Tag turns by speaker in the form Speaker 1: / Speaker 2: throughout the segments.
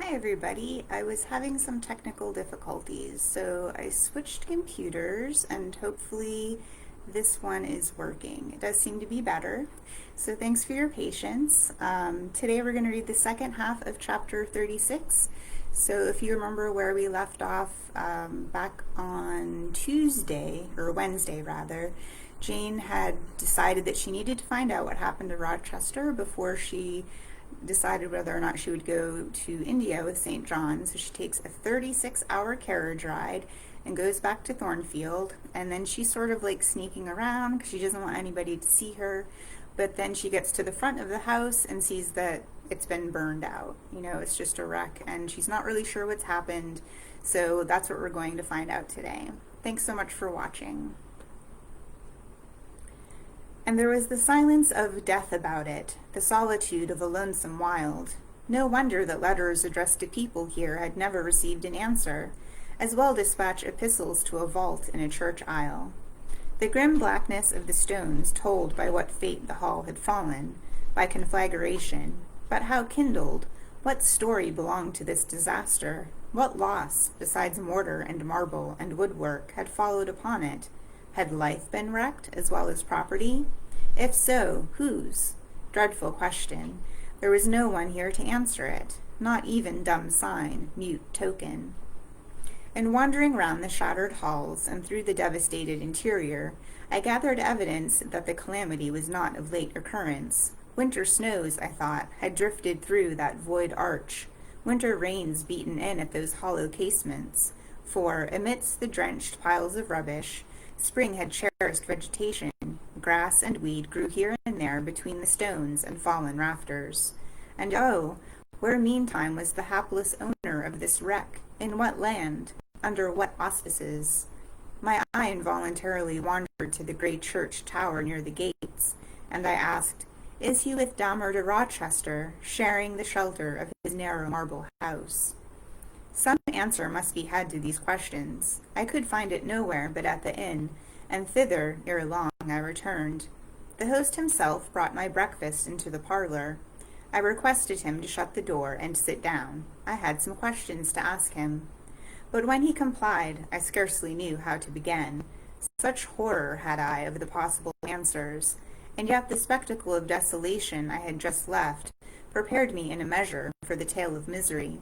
Speaker 1: Hi everybody, I was having some technical difficulties, so I switched computers and hopefully this one is working. It does seem to be better, so thanks for your patience. Today we're going to read the second half of chapter 36. So if you remember where we left off back on Tuesday, or Wednesday rather, Jane had decided that she needed to find out what happened to Rochester before she decided whether or not she would go to India with St. John. So she takes a 36-hour carriage ride and goes back to Thornfield, and then she's sort of like sneaking around because she doesn't want anybody to see her. But then she gets to the front of the house and sees that it's been burned out. It's just a wreck, and she's not really sure what's happened. So that's what we're going to find out today. Thanks so much for watching. And there was the silence of death about it, the solitude of a lonesome wild. No wonder that letters addressed to people here had never received an answer, as well dispatch epistles to a vault in a church aisle. The grim blackness of the stones told by what fate the hall had fallen, by conflagration, but how kindled, what story belonged to this disaster, what loss, besides mortar and marble and woodwork, had followed upon it? Had life been wrecked, as well as property? If so, whose? Dreadful question. There was no one here to answer it, not even dumb sign, mute token. In wandering round the shattered halls and through the devastated interior, I gathered evidence that the calamity was not of late occurrence. Winter snows, I thought, had drifted through that void arch, winter rains beaten in at those hollow casements, for, amidst the drenched piles of rubbish, spring had cherished vegetation. Grass and weed grew here and there between the stones and fallen rafters. And oh, where meantime was the hapless owner of this wreck? In what land? Under what auspices? My eye involuntarily wandered to the great church tower near the gates, and I asked, is he with Damer de Rochester, sharing the shelter of his narrow marble house? Some answer must be had to these questions. I could find it nowhere but at the inn, and thither, ere long, I returned. The host himself brought my breakfast into the parlor. I requested him to shut the door and sit down. I had some questions to ask him. But when he complied, I scarcely knew how to begin. Such horror had I of the possible answers, and yet the spectacle of desolation I had just left prepared me in a measure for the tale of misery.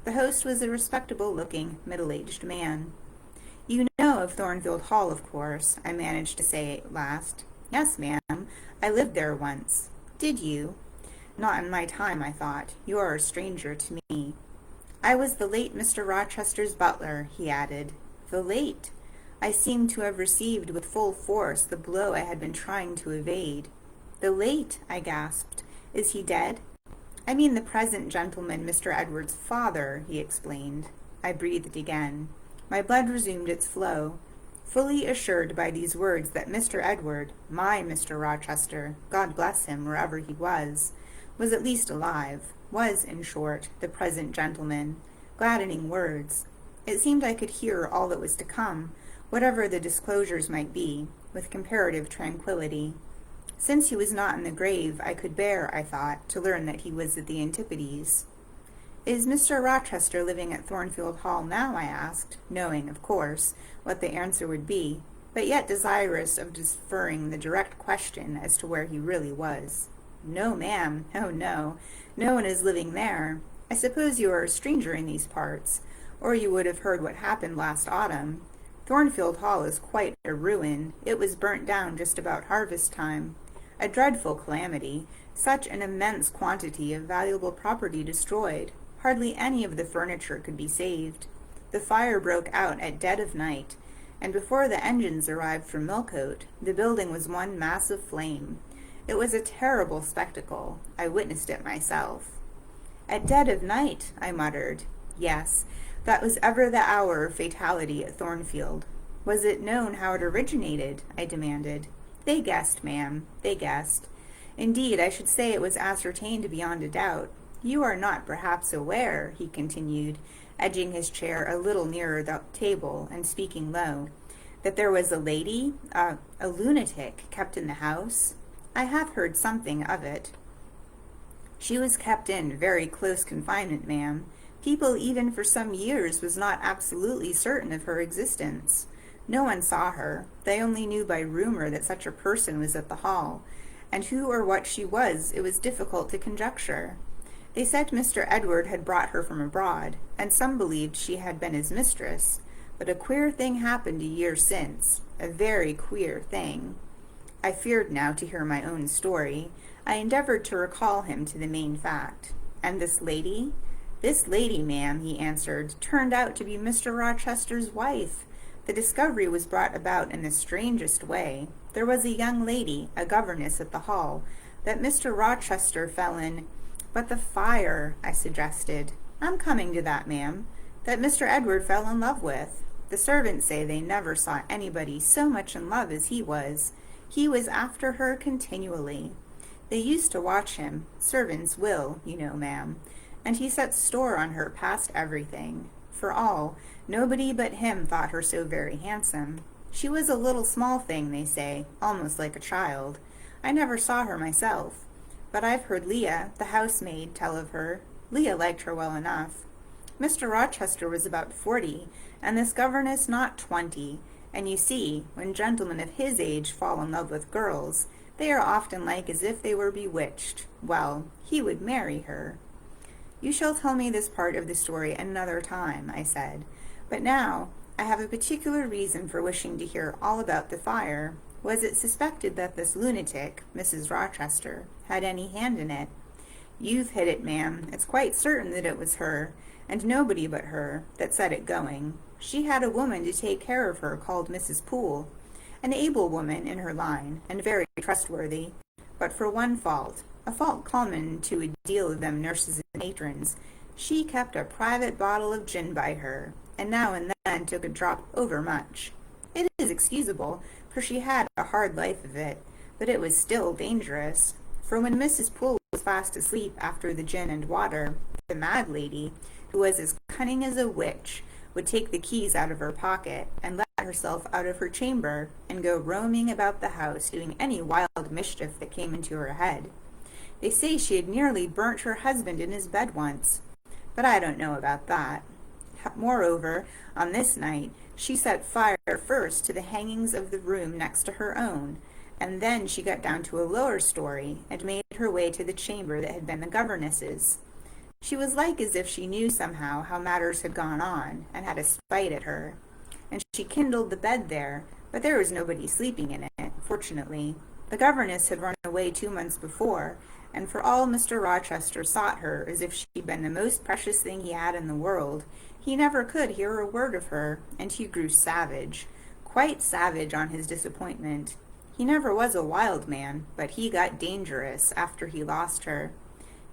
Speaker 1: The host was a respectable-looking, middle-aged man. You know of Thornfield Hall, of course, I managed to say at last. Yes, ma'am. I lived there once. Did you? Not in my time, I thought. You are a stranger to me. I was the late Mr. Rochester's butler, he added. The late? I seemed to have received with full force the blow I had been trying to evade. The late, I gasped. Is he dead? I mean the present gentleman, Mr. Edward's father, he explained. I breathed again. My blood resumed its flow, fully assured by these words that Mr. Edward, my Mr. Rochester, God bless him wherever he was at least alive, was, in short, the present gentleman. Gladdening words. It seemed I could hear all that was to come, whatever the disclosures might be, with comparative tranquillity. Since he was not in the grave, I could bear, I thought, to learn that he was at the Antipodes. Is Mr. Rochester living at Thornfield Hall now? I asked, knowing, of course, what the answer would be, but yet desirous of deferring the direct question as to where he really was. No, ma'am. Oh, no. No one is living there. I suppose you are a stranger in these parts, or you would have heard what happened last autumn. Thornfield Hall is quite a ruin. It was burnt down just about harvest time. A dreadful calamity. Such an immense quantity of valuable property destroyed. Hardly any of the furniture could be saved. The fire broke out at dead of night, and before the engines arrived from Millcote, the building was one mass of flame. It was a terrible spectacle. I witnessed it myself. At dead of night, I muttered. Yes, that was ever the hour of fatality at Thornfield. Was it known how it originated? I demanded. They guessed, ma'am. They guessed. Indeed, I should say it was ascertained beyond a doubt. You are not perhaps aware, he continued, edging his chair a little nearer the table and speaking low, that there was a lady, a lunatic, kept in the house? I have heard something of it. She was kept in very close confinement, ma'am. People even for some years was not absolutely certain of her existence. No one saw her. They only knew by rumor that such a person was at the hall, and who or what she was it was difficult to conjecture. They said Mr. Edward had brought her from abroad, and some believed she had been his mistress. But a queer thing happened a year since, a very queer thing. I feared now to hear my own story. I endeavored to recall him to the main fact. And this lady? This lady, ma'am, he answered, turned out to be Mr. Rochester's wife. The discovery was brought about in the strangest way. There was a young lady, a governess at the hall, that Mr. Rochester fell in. But the fire, I suggested. I'm coming to that, ma'am. That Mr. Edward fell in love with. The servants say they never saw anybody so much in love as he was. He was after her continually. They used to watch him. Servants will, you know, ma'am. And he set store on her past everything. For all, nobody but him thought her so very handsome. She was a little small thing, they say, almost like a child. I never saw her myself. But I've heard Leah, the housemaid, tell of her. Leah liked her well enough. Mr. Rochester was about 40, and this governess not 20, and you see, when gentlemen of his age fall in love with girls, they are often like as if they were bewitched. Well, he would marry her. You shall tell me this part of the story another time, I said, but now I have a particular reason for wishing to hear all about the fire. Was it suspected that this lunatic, Mrs. Rochester, had any hand in it? You've hit it, ma'am. It's quite certain that it was her, and nobody but her, that set it going. She had a woman to take care of her called Mrs. Poole, an able woman in her line, and very trustworthy, but for one fault, a fault common to a deal of them nurses and matrons. She kept a private bottle of gin by her, and now and then took a drop overmuch. It is excusable, for she had a hard life of it, but it was still dangerous. For when Mrs. Poole was fast asleep after the gin and water, the mad lady, who was as cunning as a witch, would take the keys out of her pocket and let herself out of her chamber and go roaming about the house doing any wild mischief that came into her head. They say she had nearly burnt her husband in his bed once, but I don't know about that. Moreover, on this night, she set fire first to the hangings of the room next to her own, and then she got down to a lower story and made her way to the chamber that had been the governess's. She was like as if she knew somehow how matters had gone on, and had a spite at her. And she kindled the bed there, but there was nobody sleeping in it, fortunately. The governess had run away 2 months before, and for all Mr. Rochester sought her as if she'd been the most precious thing he had in the world, he never could hear a word of her, and he grew savage, quite savage on his disappointment. He never was a wild man, but he got dangerous after he lost her.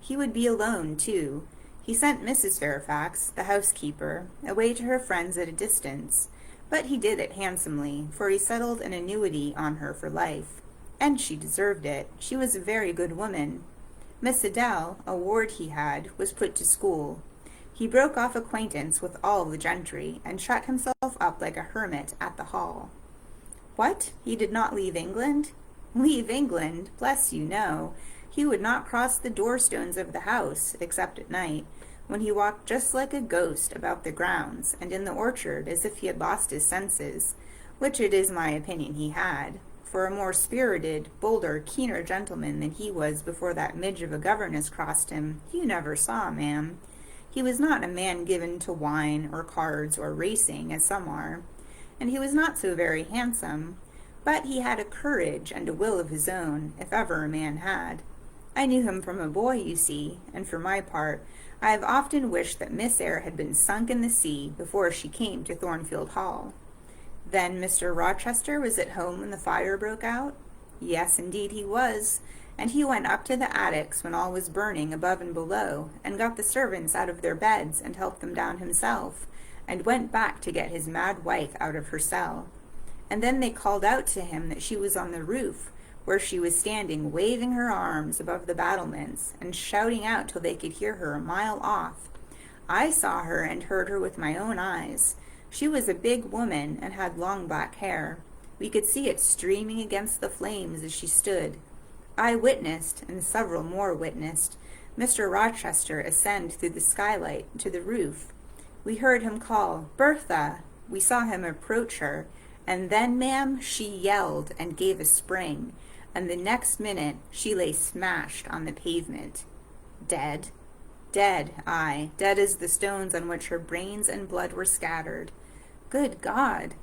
Speaker 1: He would be alone, too. He sent Mrs. Fairfax, the housekeeper, away to her friends at a distance, but he did it handsomely, for he settled an annuity on her for life. And she deserved it. She was a very good woman. Miss Adele, a ward he had, was put to school. He broke off acquaintance with all the gentry, and shut himself up like a hermit at the hall. What? He did not leave England? Leave England? Bless you, no. He would not cross the door-stones of the house, except at night, when he walked just like a ghost about the grounds, and in the orchard, as if he had lost his senses, which it is my opinion he had. For a more spirited, bolder, keener gentleman than he was before that midge of a governess crossed him, you never saw, ma'am. He was not a man given to wine, or cards, or racing, as some are, and he was not so very handsome, but he had a courage and a will of his own, if ever a man had. I knew him from a boy, you see, and for my part, I have often wished that Miss Eyre had been sunk in the sea before she came to Thornfield Hall. Then Mr. Rochester was at home when the fire broke out? Yes, indeed he was, and he went up to the attics when all was burning above and below, and got the servants out of their beds and helped them down himself, and went back to get his mad wife out of her cell. And then they called out to him that she was on the roof, where she was standing waving her arms above the battlements, and shouting out till they could hear her a mile off. I saw her and heard her with my own eyes. She was a big woman, and had long black hair. We could see it streaming against the flames as she stood. I witnessed, and several more witnessed, Mr. Rochester ascend through the skylight to the roof. We heard him call, "Bertha!" We saw him approach her, and then, ma'am, she yelled and gave a spring, and the next minute she lay smashed on the pavement. Dead? Dead, aye, dead as the stones on which her brains and blood were scattered. Good God!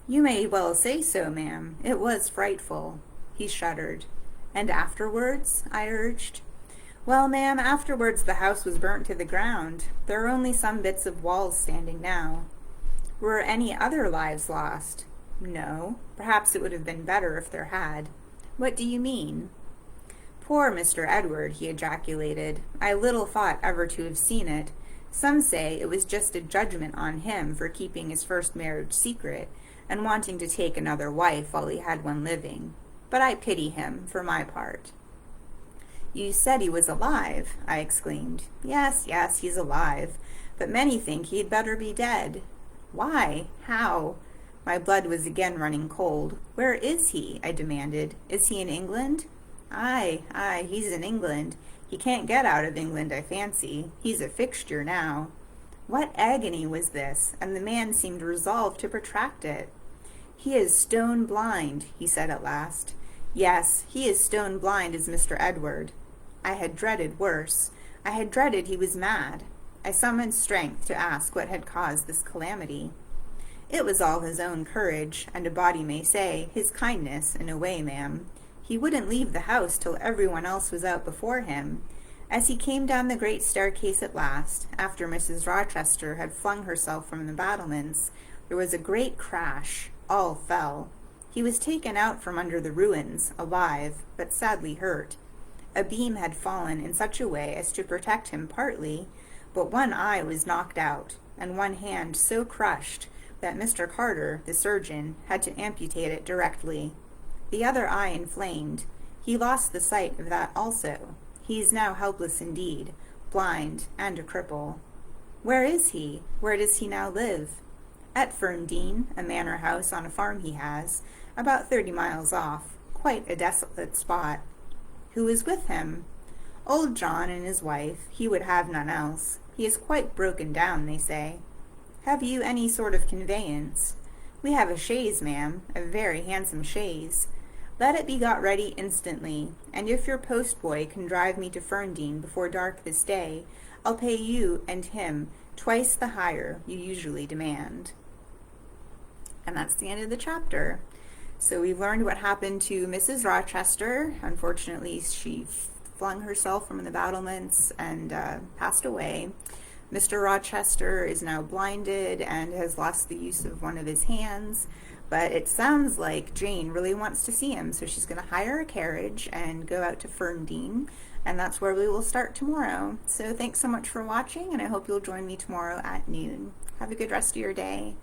Speaker 1: You may well say so, ma'am. It was frightful. He shuddered. And afterwards? I urged. Well, ma'am, afterwards the house was burnt to the ground. There are only some bits of walls standing now. Were any other lives lost? No. Perhaps it would have been better if there had. What do you mean? Poor Mr. Edward, he ejaculated. I little thought ever to have seen it. Some say it was just a judgment on him for keeping his first marriage secret, and wanting to take another wife while he had one living. But I pity him, for my part. You said he was alive, I exclaimed. Yes, he's alive, but many think he'd better be dead. Why? How? My blood was again running cold. Where is he? I demanded. Is he in England? Aye, he's in England. He can't get out of England, I fancy. He's a fixture now. What agony was this? And the man seemed resolved to protract it. He is stone blind, he said at last. Yes, he is stone blind as Mr. Edward. I had dreaded worse. I had dreaded he was mad. I summoned strength to ask what had caused this calamity. It was all his own courage, and a body may say, his kindness, in a way, ma'am. He wouldn't leave the house till everyone else was out before him. As he came down the great staircase at last, after Mrs. Rochester had flung herself from the battlements, there was a great crash. All fell. He was taken out from under the ruins, alive, but sadly hurt. A beam had fallen in such a way as to protect him partly, but one eye was knocked out, and one hand so crushed that Mr. Carter, the surgeon, had to amputate it directly. The other eye inflamed. He lost the sight of that also. He is now helpless indeed, blind, and a cripple. Where is he? Where does he now live? At Ferndean, a manor house on a farm he has, about 30 miles off, quite a desolate spot. Who is with him? Old John and his wife. He would have none else. He is quite broken down, they say. Have you any sort of conveyance? We have a chaise, ma'am, a very handsome chaise. Let it be got ready instantly, and if your postboy can drive me to Ferndean before dark this day, I'll pay you and him twice the hire you usually demand. And that's the end of the chapter. So we've learned what happened to Mrs. Rochester. Unfortunately, she flung herself from the battlements and passed away. Mr. Rochester is now blinded and has lost the use of one of his hands. But it sounds like Jane really wants to see him, so she's going to hire a carriage and go out to Ferndean, and that's where we will start tomorrow. So thanks so much for watching, and I hope you'll join me tomorrow at noon. Have a good rest of your day.